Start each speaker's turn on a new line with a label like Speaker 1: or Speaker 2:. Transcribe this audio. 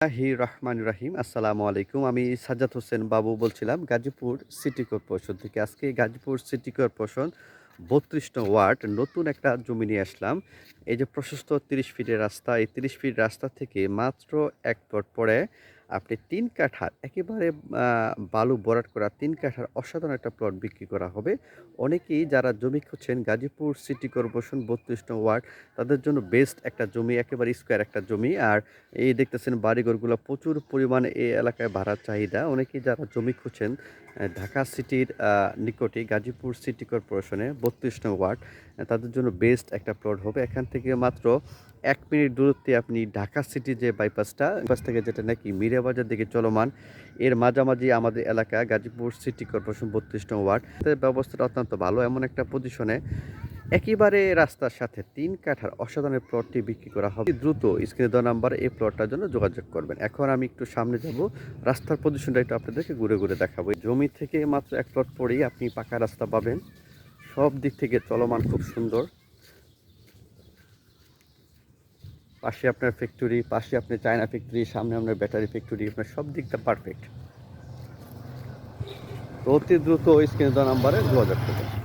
Speaker 1: রহমান রাহিম। আসসালামু আলাইকুম। আমি সাজ্জাদ হোসেন বাবু বলছিলাম গাজীপুর সিটি কর্পোরেশন থেকে। আজকে গাজীপুর সিটি কর্পোরেশন ৩২ নং ওয়ার্ড নতুন একটা জমি নিয়ে আসলাম। এই যে প্রশস্ত ৩০ ফিটের রাস্তা, এই ৩০ ফিট রাস্তা থেকে মাত্র ১ প্লট পরে আপনি ৩ কাঠার একেবারে বালু ভরাট করা ৩ কাঠার অসাধারণ একটা প্লট বিক্রি করা হবে। অনেকেই যারা জমি খুঁজছেন গাজীপুর সিটি কর্পোরেশন ৩২ নং ওয়ার্ড, তাদের জন্য বেস্ট একটা জমি, একেবারে স্কোয়ার একটা জমি। আর এই দেখতেছেন বাড়িঘরগুলো প্রচুর পরিমাণে এই এলাকায় ভাড়ার চাহিদা। অনেকেই যারা জমি খুঁজছেন ঢাকা সিটির নিকটে গাজীপুর সিটি কর্পোরেশনে ৩২ নং ওয়ার্ড, তাদের জন্য বেস্ট একটা প্লট হবে। এখান থেকে মাত্র ১ মিনিট দূরত্বে আপনি ঢাকা সিটি যে বাইপাস থেকে যেটা নাকি মিরাবাজার দিকে চলমান, এর মাঝামাঝি আমাদের এলাকা গাজীপুর সিটি কর্পোরেশন ৩২ নং ওয়ার্ড। ব্যবস্থাটা অত্যন্ত ভালো, এমন একটা পজিশনে একেবারে রাস্তার সাথে ৩ কাঠার অসাধারণ প্লটটি বিক্রি করা হবে। দ্রুত স্ক্রিনে দেওয়া নাম্বারে এই প্লটটার জন্য যোগাযোগ করবেন। এখন আমি একটু সামনে যাব, রাস্তার পজিশনটা একটু আপনাদেরকে ঘুরে ঘুরে দেখাবো। জমি থেকে মাত্র ১ প্লট পরেই আপনি পাকা রাস্তা পাবেন, সব দিক থেকে চলমান, খুব সুন্দর। পাশে আপনার ফ্যাক্টরি, পাশে আপনার চায়না ফ্যাক্টরি, সামনে আপনার ব্যাটারি ফ্যাক্টরি, আপনার সব দিকটা পারফেক্ট। তো অতি দ্রুত স্ক্রিনে দেওয়া নাম্বারে যোগাযোগ করবেন।